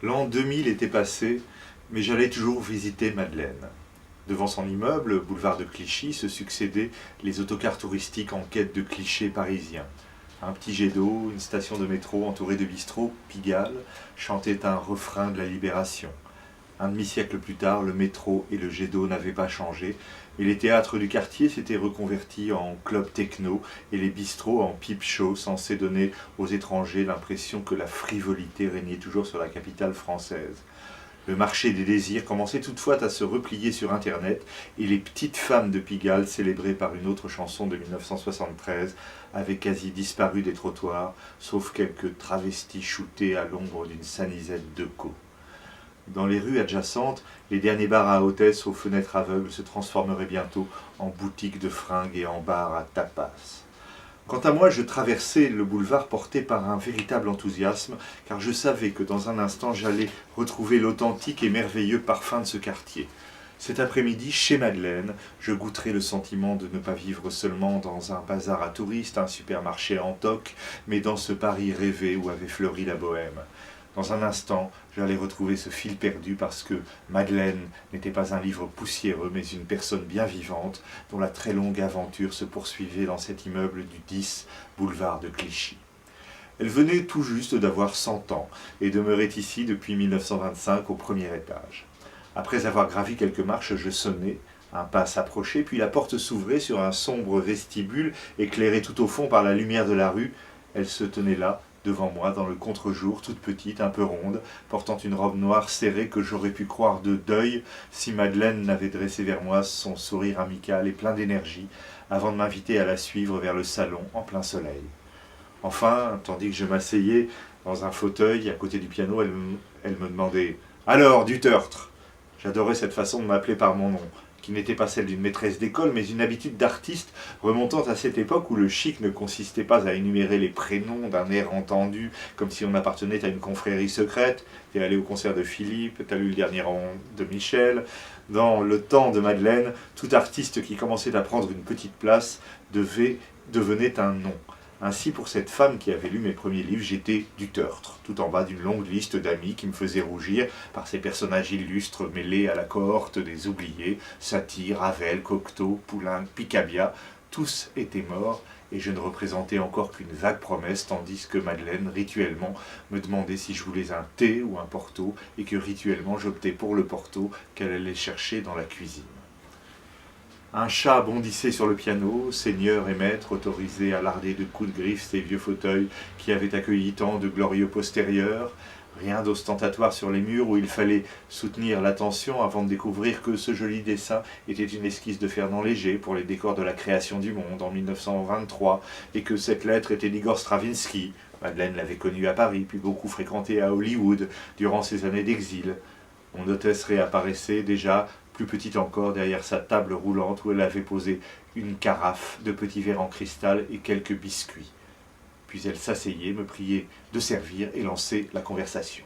L'an 2000 était passé, mais j'allais toujours visiter Madeleine. Devant son immeuble, boulevard de Clichy, se succédaient les autocars touristiques en quête de clichés parisiens. Un petit jet d'eau, une station de métro entourée de bistrots, Pigalle, chantait un refrain de la Libération. Un demi-siècle plus tard, le métro et le jet d'eau n'avaient pas changé, mais les théâtres du quartier s'étaient reconvertis en clubs techno et les bistrots en pipe show, censés donner aux étrangers l'impression que la frivolité régnait toujours sur la capitale française. Le marché des désirs commençait toutefois à se replier sur Internet et les petites femmes de Pigalle, célébrées par une autre chanson de 1973, avaient quasi disparu des trottoirs, sauf quelques travestis shootés à l'ombre d'une sanisette de co. Dans les rues adjacentes, les derniers bars à hôtesses aux fenêtres aveugles se transformeraient bientôt en boutiques de fringues et en bars à tapas. Quant à moi, je traversais le boulevard porté par un véritable enthousiasme, car je savais que dans un instant j'allais retrouver l'authentique et merveilleux parfum de ce quartier. Cet après-midi, chez Madeleine, je goûterai le sentiment de ne pas vivre seulement dans un bazar à touristes, un supermarché en toc, mais dans ce Paris rêvé où avait fleuri la bohème. Dans un instant, j'allais retrouver ce fil perdu parce que Madeleine n'était pas un livre poussiéreux, mais une personne bien vivante, dont la très longue aventure se poursuivait dans cet immeuble du 10 boulevard de Clichy. Elle venait tout juste d'avoir 100 ans et demeurait ici depuis 1925 au premier étage. Après avoir gravi quelques marches, je sonnai, un pas s'approchait, puis la porte s'ouvrait sur un sombre vestibule éclairé tout au fond par la lumière de la rue. Elle se tenait là, devant moi, dans le contre-jour, toute petite, un peu ronde, portant une robe noire serrée que j'aurais pu croire de deuil si Madeleine n'avait dressé vers moi son sourire amical et plein d'énergie, avant de m'inviter à la suivre vers le salon en plein soleil. Enfin, tandis que je m'asseyais dans un fauteuil à côté du piano, elle me demandait « Alors, du tertre ?» J'adorais cette façon de m'appeler par mon nom, qui n'était pas celle d'une maîtresse d'école, mais une habitude d'artiste remontant à cette époque où le chic ne consistait pas à énumérer les prénoms d'un air entendu, comme si on appartenait à une confrérie secrète. T'es allé au concert de Philippe, t'as lu le dernier roman de Michel. Dans le temps de Madeleine, tout artiste qui commençait à prendre une petite place devenait un nom. Ainsi, pour cette femme qui avait lu mes premiers livres, j'étais du tertre, tout en bas d'une longue liste d'amis qui me faisaient rougir par ces personnages illustres mêlés à la cohorte des oubliés, Satie, Ravel, Cocteau, Poulenc, Picabia. Tous étaient morts et je ne représentais encore qu'une vague promesse, tandis que Madeleine, rituellement, me demandait si je voulais un thé ou un porto et que rituellement j'optais pour le porto qu'elle allait chercher dans la cuisine. Un chat bondissait sur le piano, seigneur et maître autorisé à larder de coups de griffe ces vieux fauteuils qui avaient accueilli tant de glorieux postérieurs. Rien d'ostentatoire sur les murs où il fallait soutenir l'attention avant de découvrir que ce joli dessin était une esquisse de Fernand Léger pour les décors de la création du monde en 1923 et que cette lettre était d'Igor Stravinsky. Madeleine l'avait connu à Paris, puis beaucoup fréquenté à Hollywood durant ses années d'exil. Mon hôtesse réapparaissait déjà, plus petite encore, derrière sa table roulante où elle avait posé une carafe de petits verres en cristal et quelques biscuits. Puis elle s'asseyait, me priait de servir et lançait la conversation.